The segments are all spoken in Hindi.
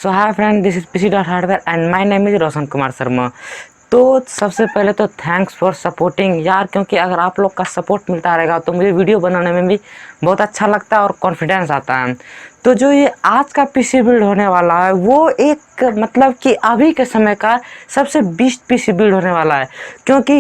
So hi friend, this is PC dot hardware and my name is Roshan Kumar Sharma. तो सबसे पहले तो थैंक्स फॉर सपोर्टिंग यार, क्योंकि अगर आप लोग का सपोर्ट मिलता रहेगा तो मुझे वीडियो बनाने में भी बहुत अच्छा लगता है और कॉन्फिडेंस आता है। तो जो ये आज का पीसी बिल्ड होने वाला है वो एक मतलब कि अभी के समय का सबसे बेस्ट पीसी बिल्ड होने वाला है, क्योंकि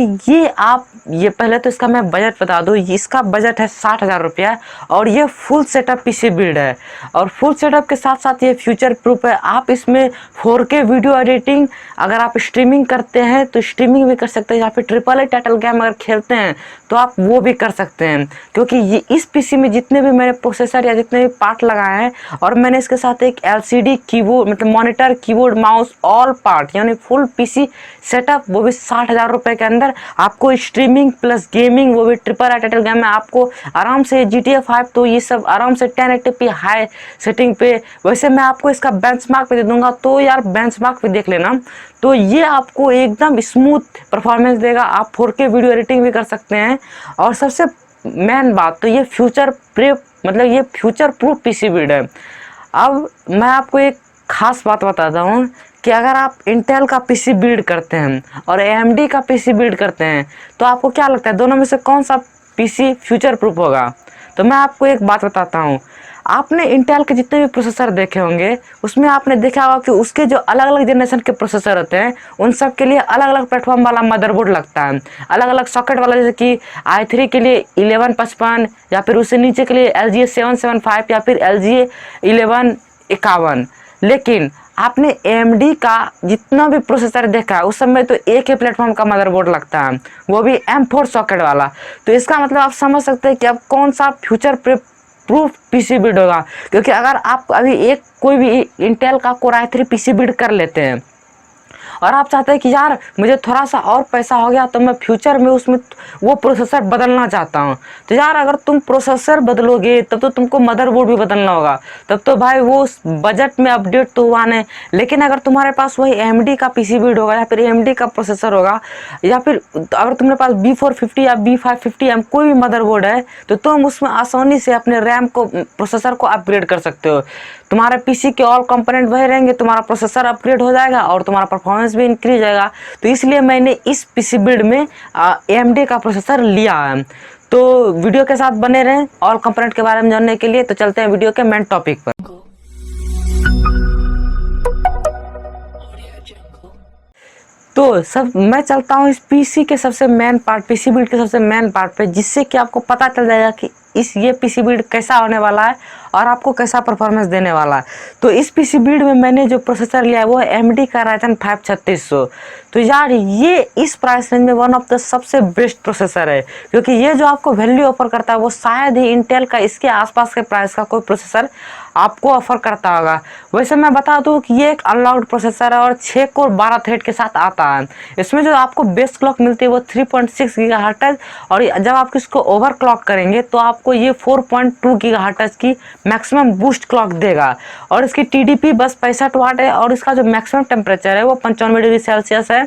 ये पहले तो इसका मैं बजट बता दूँ। इसका बजट है 60,000 रुपया और ये फुल सेटअप पीसी बिल्ड है। और फुल सेटअप के साथ साथ ये फ्यूचर प्रूफ है। आप इसमें 4K वीडियो एडिटिंग, अगर आप स्ट्रीमिंग करते हैं तो स्ट्रीमिंग भी कर सकते हैं, या फिर AAA टाइटल गेम अगर खेलते हैं तो आप वो भी कर सकते हैं। क्योंकि ये इस पीसी में जितने भी मैंने प्रोसेसर या जितने भी पार्ट लगाए हैं, और मैंने इसके साथ एक LCD कीबोर्ड मतलब monitor, keyboard, mouse, all part यानी फुल पीसी सेटअप, वो भी 60,000 रुपये के अंदर आपको स्ट्रीमिंग प्लस गेमिंग, वो भी AAA टाइटल गेम में आपको आराम से GTA 5 तो ये सब आराम से 1080p हाई सेटिंग पे। वैसे मैं आपको इसका बेंचमार्क पे दे दूंगा, तो यार बेंचमार्क पे देख लेना। तो ये आपको एकदम स्मूथ परफॉर्मेंस देगा। आप 4K वीडियो एडिटिंग भी कर सकते हैं। और सबसे मेन बात तो ये फ्यूचर प्रूफ पीसी बिल्ड है। अब मैं आपको एक खास बात बताता हूँ कि अगर आप इंटेल का पीसी बिल्ड करते हैं और AMD का पीसी बिल्ड करते हैं तो आपको क्या लगता है दोनों में से कौन सा पीसी फ्यूचर प्रूफ होगा? तो मैं आपको एक बात बताता हूँ। आपने इंटेल के जितने भी प्रोसेसर देखे होंगे उसमें आपने देखा होगा कि उसके जो अलग अलग जनरेशन के प्रोसेसर होते हैं उन सब के लिए अलग अलग प्लेटफॉर्म वाला मदरबोर्ड लगता है, अलग अलग सॉकेट वाला। जैसे कि i3 के लिए 1155, या फिर उससे नीचे के लिए LGA 775 या फिर LGA 1151। लेकिन आपने AMD का जितना भी प्रोसेसर देखा है उस सब में तो एक ही प्लेटफॉर्म का मदरबोर्ड लगता है, वो भी M4 सॉकेट वाला। तो इसका मतलब आप समझ सकते हैं कि अब कौन सा फ्यूचर प्रूफ पीसी बिल्ड होगा। क्योंकि अगर आप अभी कोई भी इंटेल का Core i3 पीसी बिल्ड कर लेते हैं और आप चाहते हैं कि यार मुझे थोड़ा सा और पैसा हो गया तो मैं फ्यूचर में उसमें वो प्रोसेसर बदलना चाहता हूँ, तो यार अगर तुम प्रोसेसर बदलोगे तब तो तुमको मदरबोर्ड भी बदलना होगा, तब तो भाई वो बजट में अपडेट तो हुआ नहीं। लेकिन अगर तुम्हारे पास वही AMD का पीसी बिल्ड होगा या फिर AMD का प्रोसेसर होगा, या फिर अगर तुम्हारे पास B450 या B550M कोई भी मदरबोर्ड है तो तुम उसमें आसानी से अपने रैम को, प्रोसेसर को अपग्रेड कर सकते हो। तुम्हारे पीसी के ऑल कंपोनेंट वही रहेंगे, तुम्हारा प्रोसेसर अपग्रेड हो जाएगा और तुम्हारा परफॉर्मेंस भी इंक्रीज जाएगा। तो इसलिए मैंने इस पीसी बिल्ड में AMD का प्रोसेसर लिया है। तो वीडियो के साथ बने रहें ऑल कंपोनेंट के बारे में जानने के लिए। तो चलते हैं वीडियो के मेन टॉपिक पर। तो मैं चलता हूँ इस पीसी के सबसे मेन पार्ट, पीसी बिल्ड के सबसे मेन पार्ट पे, जिससे कि आपको पता चल जाएगा कि ये पीसी बिल्ड कैसा होने वाला है और आपको कैसा परफॉर्मेंस देने वाला है। तो इस पीसी बिल्ड में मैंने जो प्रोसेसर लिया है वो है AMD का Ryzen 5 3600। तो यार ये इस प्राइस रेंज में वन ऑफ द सबसे बेस्ट प्रोसेसर है, क्योंकि ये जो आपको वैल्यू ऑफर करता है वो शायद ही इंटेल का इसके आसपास के प्राइस का कोई प्रोसेसर आपको ऑफर करता होगा। वैसे मैं बता दूं कि ये एक अनलॉक्ड प्रोसेसर है और 6 कोर 12 थ्रेड के साथ आता है। इसमें जो आपको बेस क्लॉक मिलती है वो 3.6 गीगाहर्ट्ज, और जब आप इसको ओवर क्लॉक करेंगे तो आपको ये 4.2 गीगाहर्ट्ज की मैक्सिमम बूस्ट क्लॉक देगा। और इसकी TDP बस 65 वाट है और इसका जो मैक्सिमम टेम्परेचर है वो 95 डिग्री सेल्सियस है।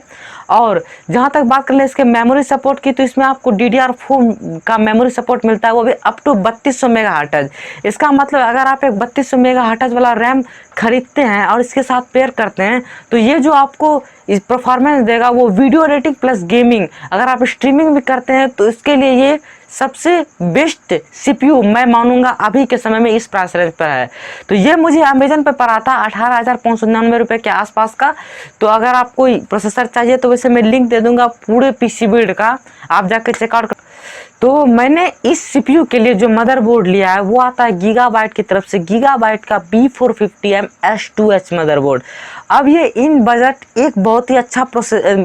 और जहाँ तक बात कर ले इसके मेमोरी सपोर्ट की, तो इसमें आपको DDR4 का मेमोरी सपोर्ट मिलता है, वो भी अप टू 3200 मेगाहर्ट्ज। इसका मतलब अगर आप एक 3200 मेगाहर्ट्ज वाला रैम खरीदते हैं और इसके साथ पेयर करते हैं तो ये जो आपको इस परफॉर्मेंस देगा वो वीडियो एडिटिंग प्लस गेमिंग, अगर आप स्ट्रीमिंग भी करते हैं तो इसके लिए ये सबसे बेस्ट CPU मैं मानूंगा अभी के समय में इस प्राइस रेंज पर है। तो ये मुझे अमेजन पे पड़ा था 18,599 रुपये के आसपास का। तो अगर आपको प्रोसेसर चाहिए तो वैसे मैं लिंक दे दूंगा पूरे पीसी बिल्ड का, आप जाके चेकआउट कर। तो मैंने इस CPU के लिए जो मदरबोर्ड लिया है वो आता है गीगाबाइट की तरफ से, गीगाबाइट का B450M H2H मदरबोर्ड। अब ये इन बजट एक बहुत ही अच्छा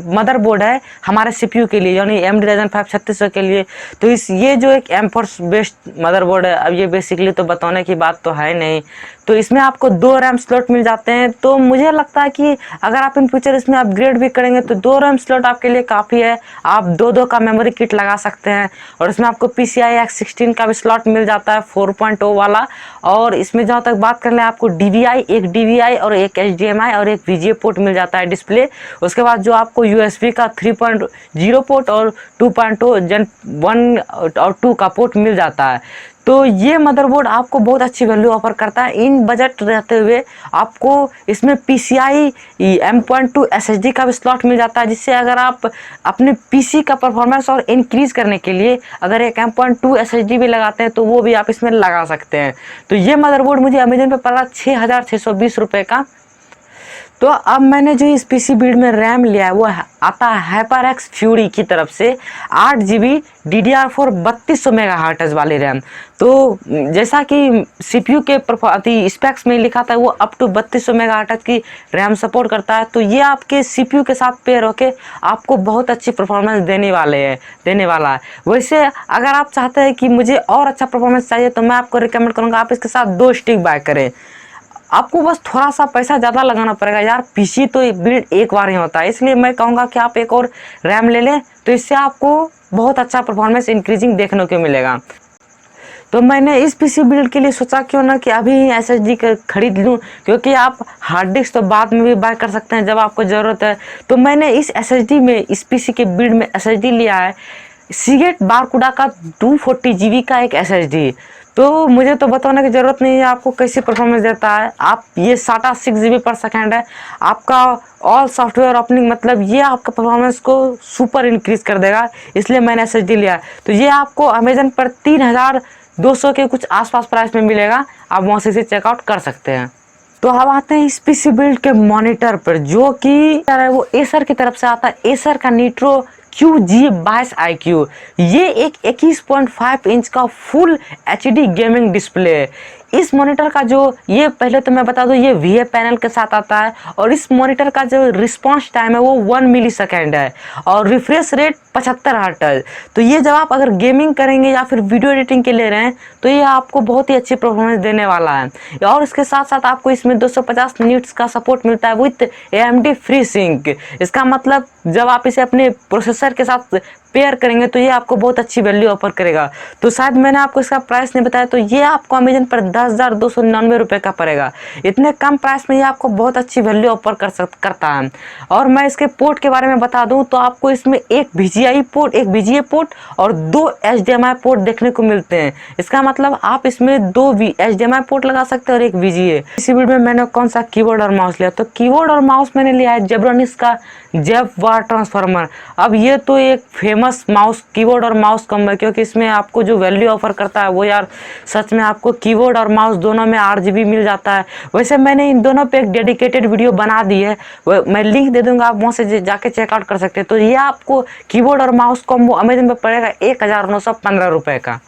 मदरबोर्ड है हमारे CPU के लिए, यानी AMD Ryzen 5 3600 के लिए। तो ये जो एक M4 बेस्ड मदरबोर्ड है, अब ये बेसिकली तो बताने की बात तो है नहीं। तो इसमें आपको 2 रैम स्लॉट मिल जाते हैं। तो मुझे लगता है कि अगर आप इन फ्यूचर इसमें अपग्रेड भी करेंगे तो 2 रैम स्लॉट आपके लिए काफ़ी है। आप 2 का मेमोरी किट लगा सकते हैं। और इसमें आपको PCI X16 का भी स्लॉट मिल जाता है 4.0 वाला। और इसमें जहाँ तक बात कर ले आपको एक DVI और एक HDMI और एक VGA पोर्ट मिल जाता है डिस्प्ले। उसके बाद जो आपको USB का 3.0 पोर्ट और 2.0 Gen 1 और 2 का पोर्ट मिल जाता है। तो ये मदरबोर्ड आपको बहुत अच्छी वैल्यू ऑफर करता है। इन बजट रहते हुए आपको इसमें PCI M.2 SSD का भी स्लॉट मिल जाता है, जिससे अगर आप अपने PC का परफॉर्मेंस और इंक्रीज करने के लिए अगर एक M.2 SSD भी लगाते हैं तो वो भी आप इसमें लगा सकते हैं। तो ये मदरबोर्ड मुझे अमेजन पे पड़ा 6,620 रुपये का। तो अब मैंने जो इस PC बिल्ड में रैम लिया है वो आता है HyperX Fury की तरफ से 8GB DDR4 3200 मेगाहर्ट्ज वाली रैम। तो जैसा कि CPU के स्पेक्स में लिखा था वो अप टू 3200 मेगाहर्ट्ज की रैम सपोर्ट करता है। तो ये आपके CPU के साथ पेयर होके आपको बहुत अच्छी परफॉर्मेंस देने वाला है। वैसे अगर आप चाहते हैं कि मुझे और अच्छा परफॉर्मेंस चाहिए तो मैं आपको रिकमेंड करूँगा आप इसके साथ 2 स्टिक बाय करें। आपको बस थोड़ा सा पैसा ज़्यादा लगाना पड़ेगा यार, PC तो बिल्ड एक बार ही होता है, इसलिए मैं कहूँगा कि आप एक और रैम ले लें, तो इससे आपको बहुत अच्छा परफॉर्मेंस इंक्रीजिंग देखने को मिलेगा। तो मैंने इस PC बिल्ड के लिए सोचा क्यों ना कि अभी ही SSD खरीद लूँ, क्योंकि आप हार्ड डिस्क तो बाद में भी बाय कर सकते हैं जब आपको ज़रूरत है। तो मैंने इस SSD में, इस PC के बिल्ड में SSD लिया है Seagate बारकुडा का 240 GB का एक SSD। तो मुझे तो बताने की ज़रूरत नहीं है आपको कैसी परफॉर्मेंस देता है। आप ये SATA 6 GB पर सेकेंड है, आपका ऑल सॉफ्टवेयर ओपनिंग, मतलब ये आपका परफॉर्मेंस को सुपर इंक्रीज कर देगा, इसलिए मैंने SSD लिया। तो ये आपको अमेजन पर 3,200 के कुछ आसपास प्राइस में मिलेगा, आप वहाँ से चेकआउट कर सकते हैं। तो अब आते हैं इस PC बिल्ड के मॉनिटर पर, जो कि वो एसर की तरफ से आता है, एसर का नीट्रो QG22IQ। ये एक 21.5 इंच का फुल HD गेमिंग डिस्प्ले है। इस मॉनिटर का जो ये पहले तो मैं बता दूं ये VA पैनल के साथ आता है, और इस मॉनिटर का जो रिस्पांस टाइम है वो 1 मिलीसेकेंड है, और रिफ्रेश रेट 75 हर्ट्ज। तो ये जब आप अगर गेमिंग करेंगे या फिर वीडियो एडिटिंग के ले रहे हैं तो ये आपको बहुत ही अच्छी परफॉर्मेंस देने वाला है। और इसके साथ साथ आपको इसमें 250 निट्स का सपोर्ट मिलता है विथ AMD FreeSync। इसका मतलब जब आप इसे अपने प्रोसेसर के साथ पेयर करेंगे तो ये आपको बहुत अच्छी वैल्यू ऑफर करेगा। तो शायद मैंने आपको इसका प्राइस नहीं बताया, तो ये आपको अमेजन पर 10,299 रुपये का पड़ेगा। इतने कम प्राइस में ये आपको बहुत अच्छी वैल्यू ऑफर करता है। और मैं इसके पोर्ट के बारे में बता दूं तो आपको इसमें एक VGA पोर्ट, एक VGA पोर्ट और 2 HDMI पोर्ट देखने को मिलते हैं। इसका मतलब आप इसमें 2 HDMI पोर्ट लगा सकते हैं और एक VGA। इसी वीडियो में मैंने कौन सा कीबोर्ड और माउस लिया, तो कीबोर्ड और माउस मैंने लिया है जेब्रानिक्स का जेबवार ट्रांसफार्मर। अब ये तो एक फेमस माउस, कीबोर्ड और माउस कम है, क्योंकि इसमें आपको जो वैल्यू ऑफर करता है वो यार सच में आपको कीबोर्ड और माउस दोनों में 8GB मिल जाता है। वैसे मैंने इन दोनों पे एक डेडिकेटेड वीडियो बना दी है, मैं लिंक दे दूंगा, आप वहाँ से जाके चेकआउट कर सकते हैं। तो ये आपको कीबोर्ड और माउस कॉम्बो अमेजन पर पड़ेगा 1,915 रुपये का।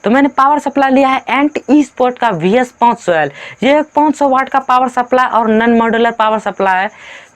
तो मैंने पावर सप्लाई लिया है एंट eSport का VS500L। ये 500 वाट का पावर सप्लाई और नॉन मॉड्यूलर पावर सप्लाई है।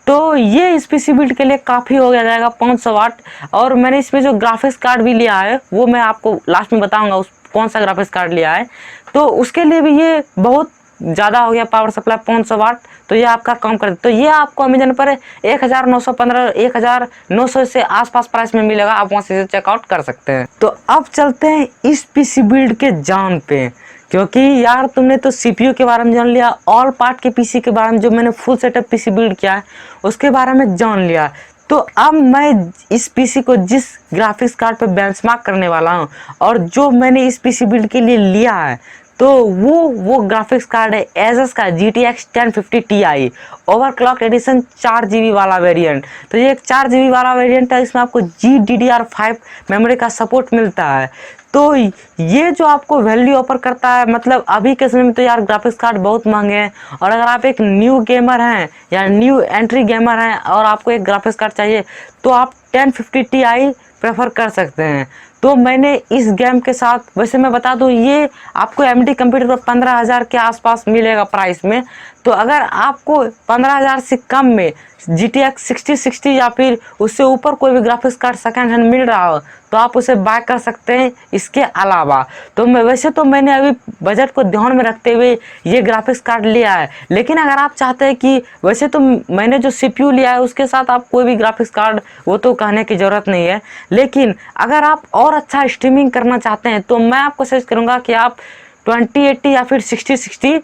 तो ये इस PC बिल्ड के लिए काफ़ी हो गया जाएगा 500 वाट। और मैंने इसमें जो ग्राफिक्स कार्ड भी लिया है वो मैं आपको लास्ट में बताऊंगा उस कौन सा ग्राफिक्स कार्ड लिया है। तो उसके लिए भी ये बहुत ज़्यादा हो गया पावर सप्लाई 500 वाट, तो ये आपका कम कर। तो ये आपको अमेजन पर 1,915 1,900 से आसपास प्राइस में मिलेगा, आप वहाँ से चेकआउट कर सकते हैं। तो अब चलते हैं इस PC बिल्ड के जान पे, क्योंकि यार तुमने तो CPU के बारे में जान लिया, ऑल पार्ट के PC के बारे में जो मैंने फुल सेटअप PC बिल्ड किया है उसके बारे में जान लिया। तो अब मैं इस PC को जिस ग्राफिक्स कार्ड पे बेंचमार्क करने वाला हूँ और जो मैंने इस PC बिल्ड के लिए लिया है, तो वो ग्राफिक्स कार्ड है एसस का GTX 1050 Ti overclock edition 4GB वाला वेरिएंट। तो ये एक 4GB वाला वेरिएंट है, इसमें आपको GDDR5 मेमोरी का सपोर्ट मिलता है। तो ये जो आपको वैल्यू ऑफर करता है, मतलब अभी के समय में तो यार ग्राफिक्स कार्ड बहुत महंगे हैं, और अगर आप एक न्यू गेमर हैं या न्यू एंट्री गेमर हैं और आपको एक ग्राफिक्स कार्ड चाहिए तो आप 1050 Ti प्रेफर कर सकते हैं। तो मैंने इस गेम के साथ, वैसे मैं बता दूं ये आपको AMD कंप्यूटर पर 15,000 के आसपास मिलेगा प्राइस में। तो अगर आपको 15,000 से कम में GTX 6060 या फिर उससे ऊपर कोई भी ग्राफिक्स कार्ड सेकंड हैंड मिल रहा हो तो आप उसे बाय कर सकते हैं। इसके अलावा तो वैसे तो मैंने अभी बजट को ध्यान में रखते हुए ये ग्राफिक्स कार्ड लिया है, लेकिन अगर आप चाहते हैं कि वैसे तो मैंने जो CPU लिया है उसके साथ आप कोई भी ग्राफिक्स कार्ड वो तो कहने की ज़रूरत नहीं है, लेकिन अगर आप और अच्छा स्ट्रीमिंग करना चाहते हैं तो मैं आपको सजेस्ट करूँगा कि आप 2080 या फिर 6060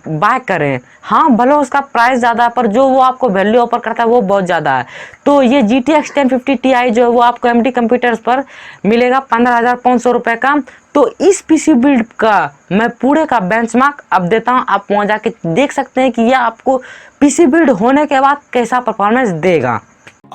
बाय करें। हाँ भले उसका प्राइस ज़्यादा है पर जो वो आपको वैल्यू ऑफर करता है वो बहुत ज़्यादा है। तो ये GTX 1050 Ti जो है वो आपको AMD कंप्यूटर्स पर मिलेगा 15,500 रुपये का। तो इस पीसी बिल्ड का मैं पूरे का बेंचमार्क अब देता हूं, आप वहां जाके देख सकते हैं कि यह आपको पीसी बिल्ड होने के बाद कैसा परफॉर्मेंस देगा।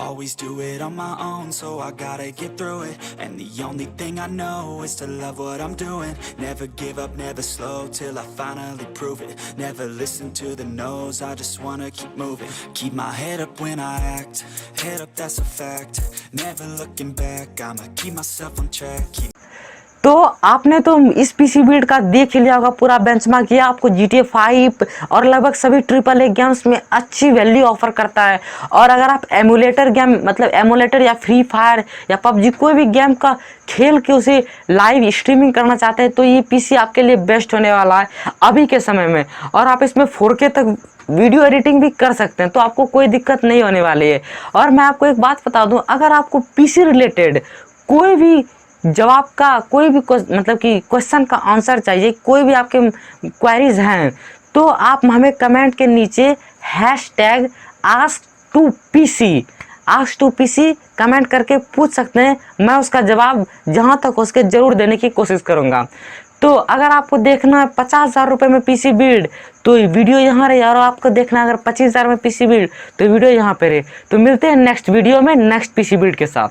Always do it on my own, so I gotta get through it. And the only thing I know is to love what I'm doing. Never give up, never slow, till I finally prove it. Never listen to the no's, I just wanna keep moving. Keep my head up when I act, head up, that's a fact. Never looking back, I'ma keep myself on track. तो आपने तो इस पीसी बिल्ड का देख ही लिया होगा पूरा बेंचमार्क, किया आपको GTA 5 और लगभग सभी AAA गेम्स में अच्छी वैल्यू ऑफर करता है। और अगर आप एमुलेटर गेम मतलब एमुलेटर या फ्री फायर या PUBG कोई भी गेम का खेल के उसे लाइव स्ट्रीमिंग करना चाहते हैं तो ये पीसी आपके लिए बेस्ट होने वाला है अभी के समय में। और आप इसमें 4K तक वीडियो एडिटिंग भी कर सकते हैं, तो आपको कोई दिक्कत नहीं होने वाली है। और मैं आपको एक बात बता दूं, अगर आपको पीसी रिलेटेड कोई भी जवाब का कोई भी मतलब कि क्वेश्चन का आंसर चाहिए, कोई भी आपके क्वेरीज हैं, तो आप हमें कमेंट के नीचे #AskToPC कमेंट करके पूछ सकते हैं। मैं उसका जवाब जहां तक हो सके जरूर देने की कोशिश करूंगा। तो अगर आपको देखना है 50,000 रुपये में पीसी बिल्ड तो वीडियो यहाँ रहे, और आपको देखना है अगर 25,000 में पीसी बिल्ड तो वीडियो यहाँ पे रहे। तो मिलते हैं नेक्स्ट वीडियो में नेक्स्ट पीसी बिल्ड के साथ।